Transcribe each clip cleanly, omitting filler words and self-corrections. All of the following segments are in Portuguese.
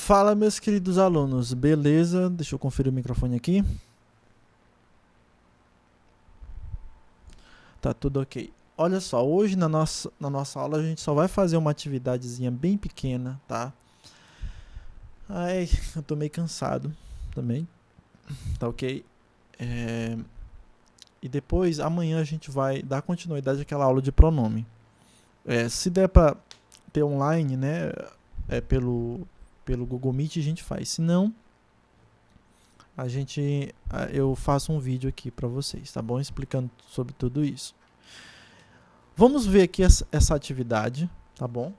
Fala, meus queridos alunos, beleza? Deixa eu conferir o microfone aqui. Tá tudo ok. Olha só, hoje na nossa aula a gente só vai fazer uma atividadezinha bem pequena, tá? Ai, eu tô meio cansado também, tá ok? E depois, amanhã a gente vai dar continuidade àquela aula de pronome. Se der pra ter online, né, pelo Google Meet a gente faz. Se não, eu faço um vídeo aqui para vocês, tá bom? Explicando sobre tudo isso. Vamos ver aqui essa atividade, tá bom?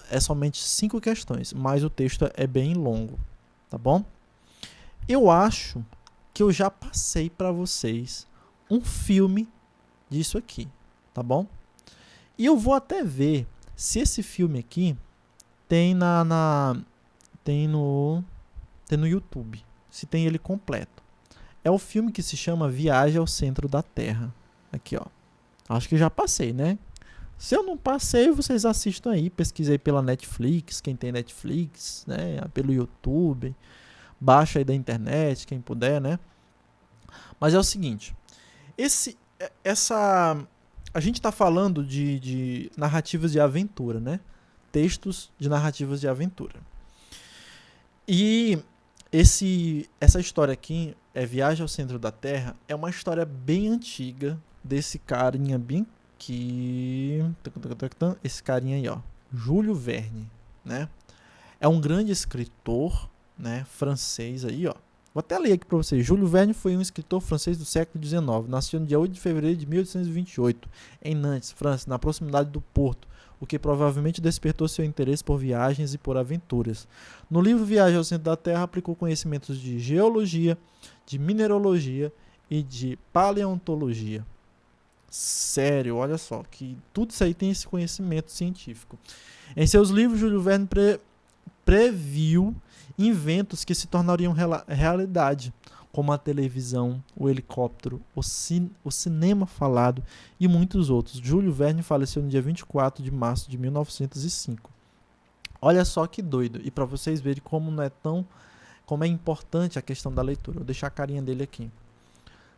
É somente 5 questões, mas o texto é bem longo, tá bom? Eu acho que eu já passei para vocês um filme disso aqui, tá bom? E eu vou até ver se esse filme aqui tem tem no YouTube, se tem ele completo. É o filme que se chama Viagem ao Centro da Terra. Aqui, ó. Acho que já passei, né? Se eu não passei, vocês assistam aí. Pesquisei pela Netflix, quem tem Netflix, né? Pelo YouTube. Baixa aí da internet, quem puder, né? Mas é o seguinte. A gente está falando de narrativas de aventura, né? Textos de narrativas de aventura. E essa história aqui, Viagem ao Centro da Terra, é uma história bem antiga desse carinha bem aqui. Esse carinha aí, ó. Júlio Verne, né? É um grande escritor, né, francês aí, ó. Vou até ler aqui para vocês. Júlio Verne foi um escritor francês do século XIX. Nasceu no dia 8 de fevereiro de 1828, em Nantes, França, na proximidade do Porto, o que provavelmente despertou seu interesse por viagens e por aventuras. No livro Viagem ao Centro da Terra, aplicou conhecimentos de geologia, de mineralogia e de paleontologia. Sério, olha só, que tudo isso aí tem esse conhecimento científico. Em seus livros, Júlio Verne previu inventos que se tornariam realidade, como a televisão, o helicóptero, o cinema falado e muitos outros. Júlio Verne faleceu no dia 24 de março de 1905. Olha só que doido. E para vocês verem como é importante a questão da leitura. Vou deixar a carinha dele aqui.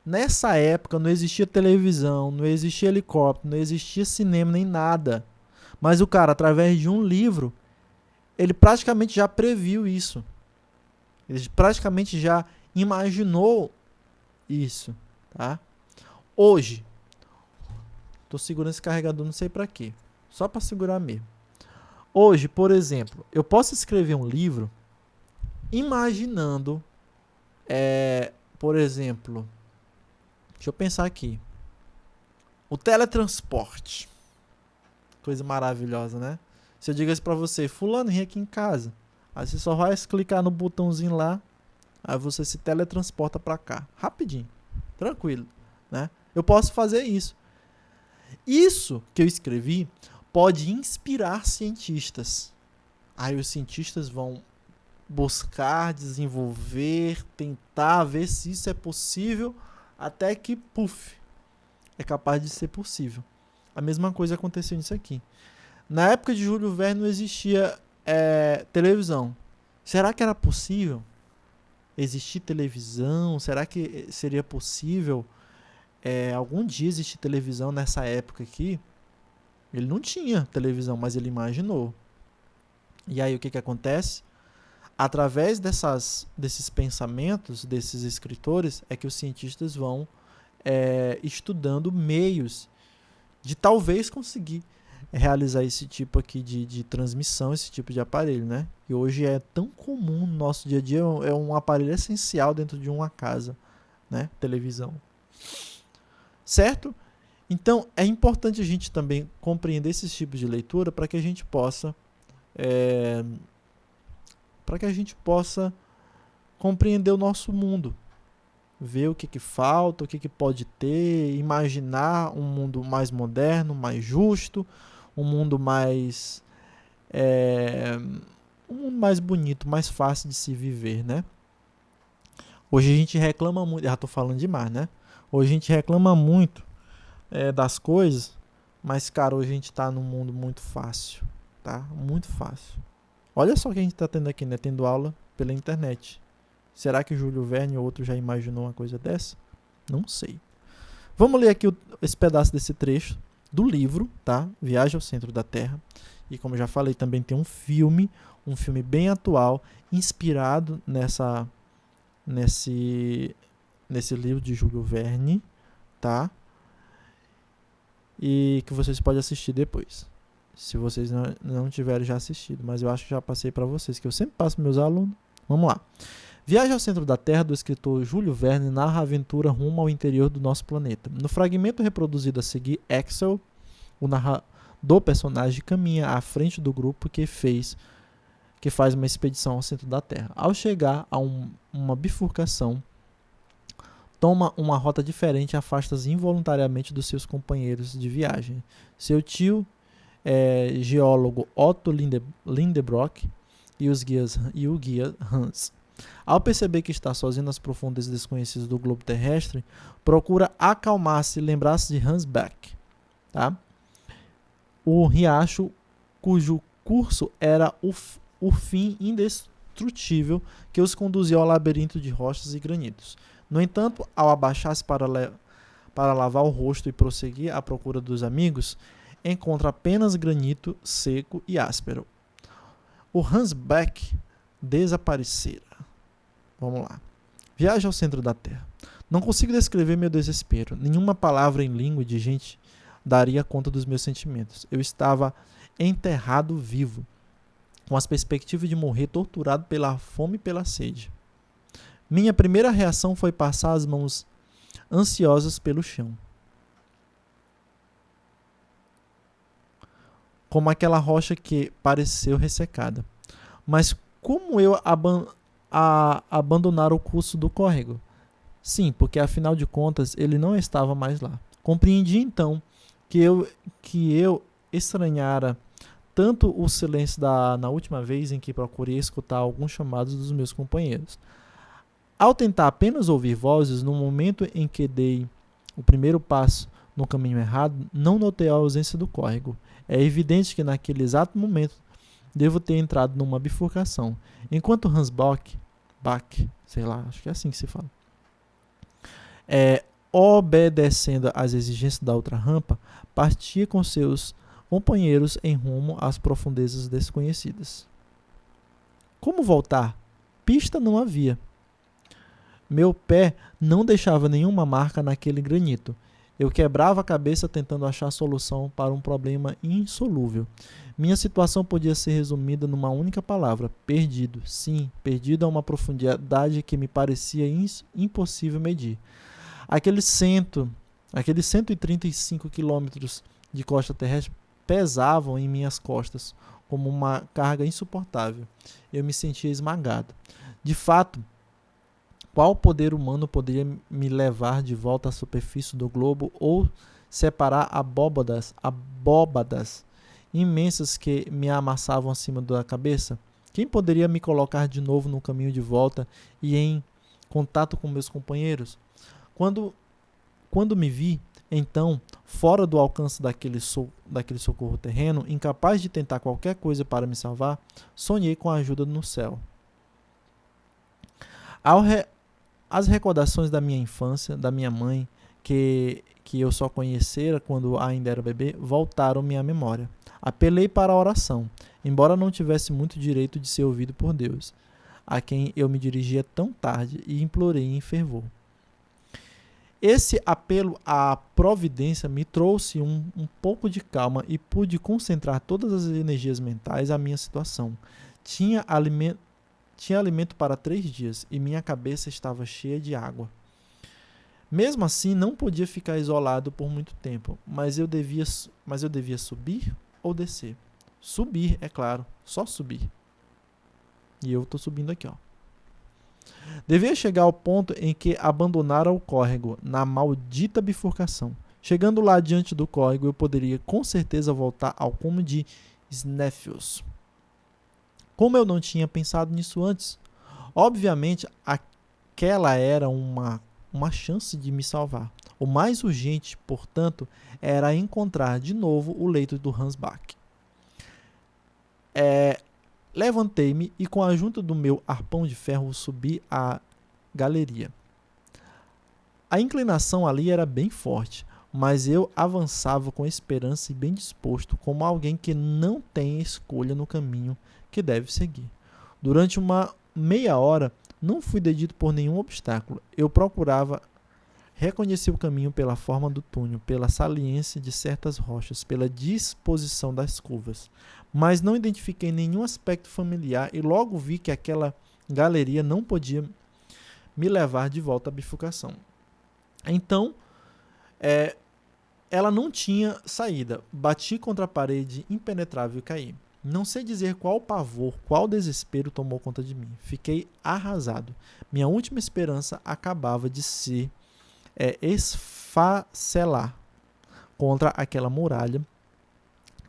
Nessa época não existia televisão, não existia helicóptero, não existia cinema nem nada. Mas o cara, através de um livro, ele praticamente já previu isso. Ele praticamente já imaginou isso, tá? Hoje, tô segurando esse carregador não sei para quê, só para segurar mesmo. Hoje, por exemplo, eu posso escrever um livro imaginando, por exemplo, deixa eu pensar aqui, o teletransporte, coisa maravilhosa, né? Se eu digo isso para você, fulano, vem aqui em casa. Aí você só vai clicar no botãozinho lá, aí você se teletransporta para cá, rapidinho, tranquilo, né? Eu posso fazer isso. Isso que eu escrevi pode inspirar cientistas. Aí os cientistas vão buscar, desenvolver, tentar ver se isso é possível, até que, puf, é capaz de ser possível. A mesma coisa aconteceu nisso aqui. Na época de Júlio Verne não existia televisão. Será que era possível existir televisão? Será que seria possível algum dia existir televisão nessa época aqui? Ele não tinha televisão, mas ele imaginou. E aí o que acontece? Através desses pensamentos, desses escritores, é que os cientistas vão estudando meios de talvez conseguir realizar esse tipo aqui de transmissão, esse tipo de aparelho, né? E hoje é tão comum no nosso dia a dia, é um aparelho essencial dentro de uma casa, né? Televisão. Certo? Então, é importante a gente também compreender esses tipos de leitura para que a gente possa compreender o nosso mundo, ver o que falta, o que pode ter, imaginar um mundo mais moderno, mais justo, um mundo mais bonito, mais fácil de se viver, né? Hoje a gente reclama muito, já tô falando demais, né? Hoje a gente reclama muito das coisas, mas, cara, hoje a gente tá num mundo muito fácil, tá? Muito fácil. Olha só o que a gente está tendo aqui, né? Tendo aula pela internet. Será que Júlio Verne ou outro já imaginou uma coisa dessa? Não sei. Vamos ler aqui esse pedaço desse trecho do livro, tá? Viagem ao Centro da Terra. E como eu já falei, também tem um filme bem atual, inspirado nesse livro de Júlio Verne, tá? E que vocês podem assistir depois, se vocês não tiverem já assistido, mas eu acho que já passei para vocês, que eu sempre passo para meus alunos. Vamos lá. Viagem ao Centro da Terra, do escritor Júlio Verne, narra a aventura rumo ao interior do nosso planeta. No fragmento reproduzido a seguir, Axel, o narrador personagem, caminha à frente do grupo que faz uma expedição ao centro da Terra. Ao chegar a uma bifurcação, toma uma rota diferente e afasta-se involuntariamente dos seus companheiros de viagem. Seu tio, geólogo Otto Lindebrock, e o guia Hans. Ao perceber que está sozinho nas profundezas desconhecidas do globo terrestre, procura acalmar-se e lembrar-se de Hans Beck, tá? O riacho cujo curso era o fim indestrutível que os conduzia ao labirinto de rochas e granitos. No entanto, ao abaixar-se para lavar o rosto e prosseguir à procura dos amigos, encontra apenas granito seco e áspero. O Hans Beck desaparecera. Vamos lá. Viagem ao centro da Terra. Não consigo descrever meu desespero. Nenhuma palavra em língua de gente daria conta dos meus sentimentos. Eu estava enterrado vivo, com as perspectivas de morrer torturado pela fome e pela sede. Minha primeira reação foi passar as mãos ansiosas pelo chão, como aquela rocha que pareceu ressecada. Mas como eu abandonar o curso do córrego? Sim, porque afinal de contas ele não estava mais lá. Compreendi então que eu estranhara tanto o silêncio na última vez em que procurei escutar alguns chamados dos meus companheiros. Ao tentar apenas ouvir vozes, no momento em que dei o primeiro passo no caminho errado, não notei a ausência do córrego. É evidente que naquele exato momento devo ter entrado numa bifurcação. Enquanto Hans Bach, sei lá, acho que é assim que se fala, obedecendo às exigências da outra rampa, partia com seus companheiros em rumo às profundezas desconhecidas. Como voltar? Pista não havia. Meu pé não deixava nenhuma marca naquele granito. Eu quebrava a cabeça tentando achar solução para um problema insolúvel. Minha situação podia ser resumida numa única palavra: perdido. Sim, perdido a uma profundidade que me parecia impossível medir. Aqueles 135 quilômetros de costa terrestre pesavam em minhas costas como uma carga insuportável. Eu me sentia esmagado. De fato, qual poder humano poderia me levar de volta à superfície do globo ou separar abóbadas imensas que me amassavam acima da cabeça? Quem poderia me colocar de novo no caminho de volta e em contato com meus companheiros? Quando me vi, então, fora do alcance daquele socorro terreno, incapaz de tentar qualquer coisa para me salvar, sonhei com a ajuda no céu. As recordações da minha infância, da minha mãe, que eu só conhecera quando ainda era bebê, voltaram-me à memória. Apelei para a oração, embora não tivesse muito direito de ser ouvido por Deus, a quem eu me dirigia tão tarde, e implorei em fervor. Esse apelo à providência me trouxe um pouco de calma e pude concentrar todas as energias mentais à minha situação. Tinha alimento para 3 dias e minha cabeça estava cheia de água. Mesmo assim, não podia ficar isolado por muito tempo, mas eu devia subir ou descer? Subir, é claro, só subir. E eu estou subindo aqui, ó. Devia chegar ao ponto em que abandonara o córrego, na maldita bifurcação. Chegando lá diante do córrego, eu poderia com certeza voltar ao cume de Sneffius. Como eu não tinha pensado nisso antes? Obviamente, aquela era uma chance de me salvar. O mais urgente, portanto, era encontrar de novo o leito do Hans Bach. Levantei-me e com a ajuda do meu arpão de ferro subi a galeria. A inclinação ali era bem forte, mas eu avançava com esperança e bem disposto, como alguém que não tem escolha no caminho que deve seguir. Durante uma meia hora, não fui detido por nenhum obstáculo. Eu procurava reconhecer o caminho pela forma do túnel, pela saliência de certas rochas, pela disposição das curvas. Mas não identifiquei nenhum aspecto familiar e logo vi que aquela galeria não podia me levar de volta à bifurcação. Então, ela não tinha saída. Bati contra a parede impenetrável e caí. Não sei dizer qual pavor, qual desespero tomou conta de mim. Fiquei arrasado. Minha última esperança acabava de se esfacelar contra aquela muralha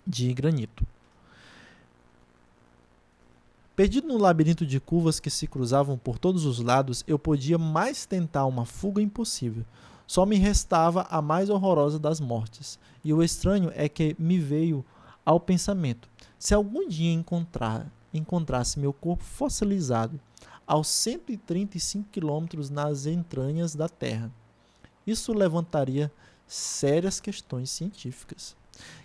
de granito. Perdido no labirinto de curvas que se cruzavam por todos os lados, eu podia mais tentar uma fuga impossível. Só me restava a mais horrorosa das mortes. E o estranho é que me veio ao pensamento: se algum dia encontrasse meu corpo fossilizado aos 135 quilômetros nas entranhas da Terra, isso levantaria sérias questões científicas.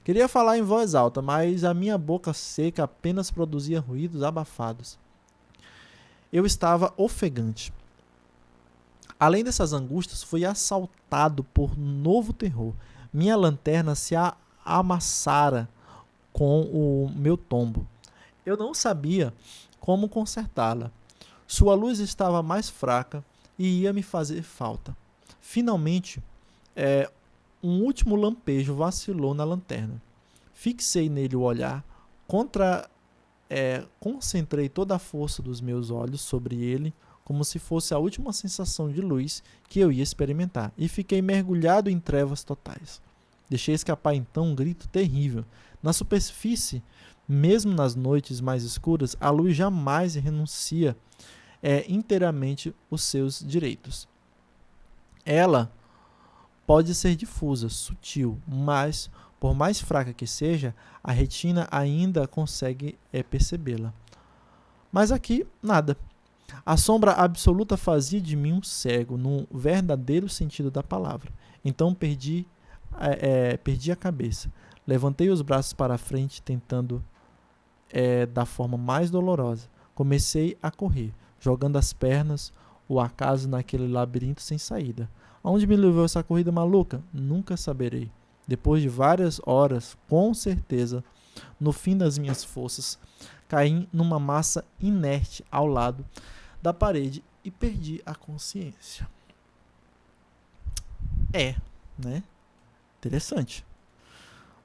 Queria falar em voz alta, mas a minha boca seca apenas produzia ruídos abafados. Eu estava ofegante. Além dessas angústias, fui assaltado por novo terror. Minha lanterna se amassara com o meu tombo. Eu não sabia como consertá-la. Sua luz estava mais fraca e ia me fazer falta. Finalmente, um último lampejo vacilou na lanterna. Fixei nele o olhar, concentrei toda a força dos meus olhos sobre ele, como se fosse a última sensação de luz que eu ia experimentar, e fiquei mergulhado em trevas totais. Deixei escapar então um grito terrível. Na superfície, mesmo nas noites mais escuras, a luz jamais renuncia inteiramente os seus direitos. Ela pode ser difusa, sutil, mas, por mais fraca que seja, a retina ainda consegue percebê-la. Mas aqui, nada. A sombra absoluta fazia de mim um cego, no verdadeiro sentido da palavra. Então perdi a cabeça. Levantei os braços para a frente, tentando da forma mais dolorosa. Comecei a correr, jogando as pernas, o acaso naquele labirinto sem saída. Aonde me levou essa corrida maluca? Nunca saberei. Depois de várias horas, com certeza, no fim das minhas forças, caí numa massa inerte ao lado da parede e perdi a consciência. Né? Interessante.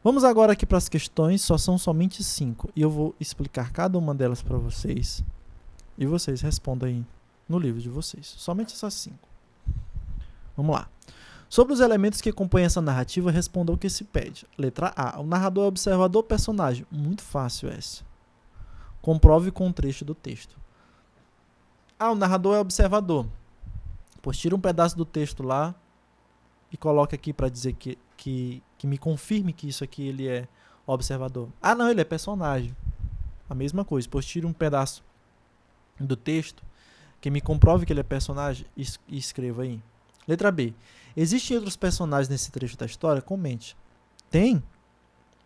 Vamos agora aqui para as questões, são somente 5, e eu vou explicar cada uma delas para vocês, e vocês respondam aí no livro de vocês. Somente essas 5. Vamos lá. Sobre os elementos que compõem essa narrativa, responda o que se pede. Letra A. O narrador é observador ou personagem? Muito fácil essa. Comprove com um trecho do texto. O narrador é observador. Pois tira um pedaço do texto lá e coloca aqui para dizer que me confirme que isso aqui ele é observador. Não, ele é personagem. A mesma coisa. Pois tira um pedaço do texto que me comprove que ele é personagem e escreva aí. Letra B. Existem outros personagens nesse trecho da história? Comente. Tem?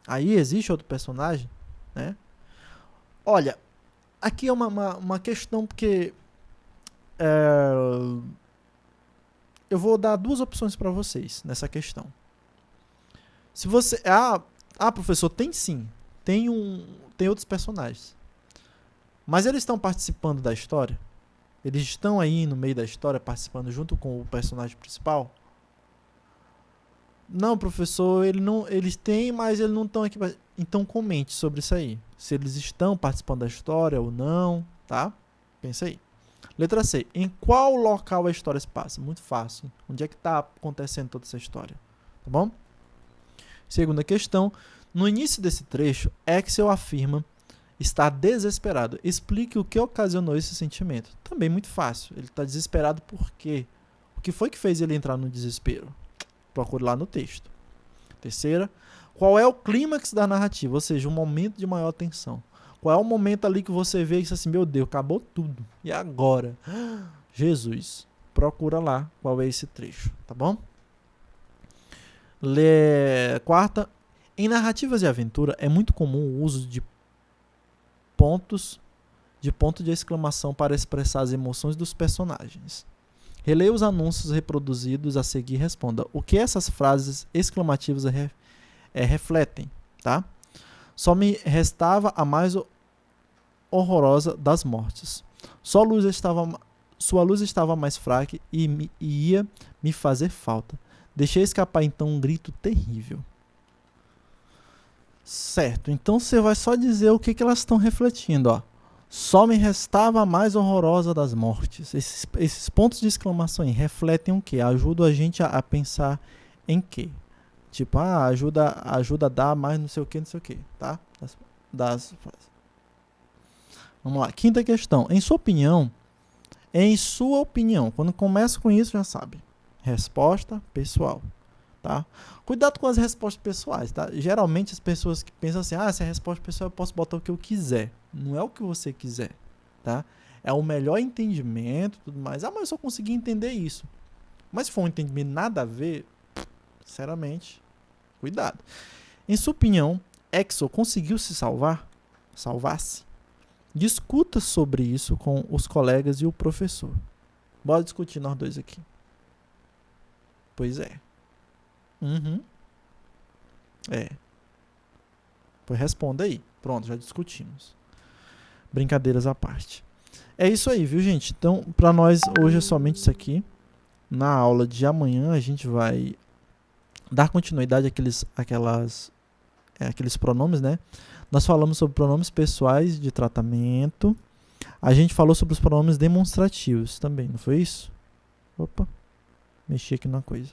Aí existe outro personagem? Né? Olha, aqui é uma questão porque eu vou dar 2 opções para vocês nessa questão. Se você... professor, tem sim. Tem outros personagens. Mas eles estão participando da história? Eles estão aí no meio da história participando junto com o personagem principal? Não, professor, eles têm, mas eles não estão aqui. Então comente sobre isso aí. Se eles estão participando da história ou não, tá? Pensa aí. Letra C. Em qual local a história se passa? Muito fácil. Onde é que está acontecendo toda essa história? Tá bom? Segunda questão. No início desse trecho, Axel afirma estar desesperado. Explique o que ocasionou esse sentimento. Também muito fácil. Ele está desesperado por quê? O que foi que fez ele entrar no desespero? Procure lá no texto. Terceira. Qual é o clímax da narrativa? Ou seja, um momento de maior tensão. Qual é o momento ali que você vê e diz assim, meu Deus, acabou tudo. E agora? Jesus. Procura lá qual é esse trecho, tá bom? Quarta, em narrativas de aventura é muito comum o uso de ponto de exclamação para expressar as emoções dos personagens. Releia os anúncios reproduzidos a seguir e responda o que essas frases exclamativas refletem, tá? Só me restava a mais horrorosa das mortes. Sua luz estava mais fraca e ia me fazer falta. Deixei escapar então um grito terrível. Certo, então você vai só dizer o que elas estão refletindo, ó. Só me restava a mais horrorosa das mortes. Esses pontos de exclamação aí refletem o quê? Ajudam a gente a pensar em quê? Tipo, ajuda a dar mais não sei o que, tá? Das frases. Vamos lá, quinta questão. Em sua opinião, quando começa com isso já sabe. Resposta pessoal, tá? Cuidado com as respostas pessoais, tá? Geralmente as pessoas que pensam assim, se é resposta pessoal eu posso botar o que eu quiser. Não é o que você quiser, tá? É o melhor entendimento, tudo mais. Mas eu só consegui entender isso. Mas se for um entendimento nada a ver, sinceramente, cuidado. Em sua opinião, Exo conseguiu se salvar? Salvar-se? Discuta sobre isso com os colegas e o professor. Bora discutir nós dois aqui. Pois é. Pois responda aí. Pronto, já discutimos. Brincadeiras à parte. É isso aí, viu, gente? Então, para nós, hoje é somente isso aqui. Na aula de amanhã, a gente vai dar continuidade àqueles pronomes, né? Nós falamos sobre pronomes pessoais de tratamento. A gente falou sobre os pronomes demonstrativos também, não foi isso? Opa, mexi aqui na coisa.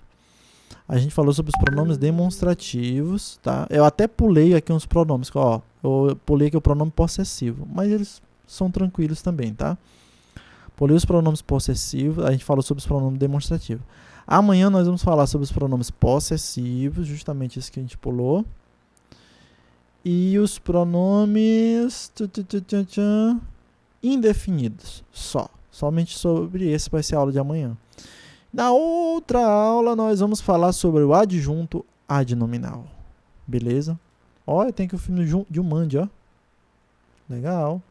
A gente falou sobre os pronomes demonstrativos, tá? Eu até pulei aqui uns pronomes, ó. Eu pulei aqui o pronome possessivo, mas eles são tranquilos também, tá? Pulei os pronomes possessivos, a gente falou sobre os pronomes demonstrativos. Amanhã nós vamos falar sobre os pronomes possessivos, justamente isso que a gente pulou. E os pronomes indefinidos, somente sobre esse vai ser a aula de amanhã. Na outra aula nós vamos falar sobre o adjunto adnominal, beleza? Olha, tem aqui o filme de Jumanji, ó. Legal.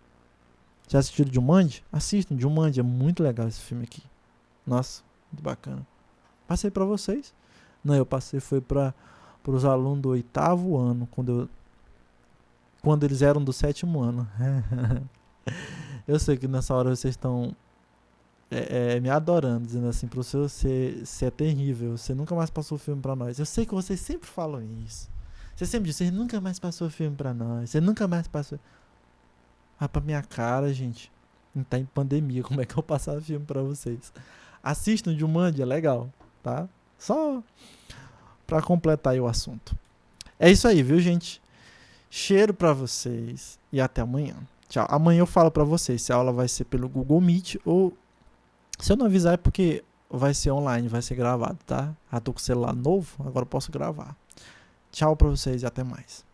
Já assistiram Jumanji? Assistam, Jumanji, é muito legal esse filme aqui. Nossa, muito bacana. Passei para vocês? Não, eu passei foi para os alunos do 8º ano, quando eles eram do 7º ano. Eu sei que nessa hora vocês estão me adorando, dizendo assim, professor, você é terrível, você nunca mais passou filme pra nós. Eu sei que vocês sempre falam isso. Você sempre diz, você nunca mais passou filme pra nós, você nunca mais passou... pra minha cara, gente, tá em pandemia, como é que eu passava filme pra vocês? Assistam Jumanji, é legal, tá? Só pra completar aí o assunto. É isso aí, viu, gente? Cheiro pra vocês e até amanhã. Tchau. Amanhã eu falo pra vocês se a aula vai ser pelo Google Meet ou... Se eu não avisar é porque vai ser online, vai ser gravado, tá? Já tô com o celular novo, agora eu posso gravar. Tchau pra vocês e até mais.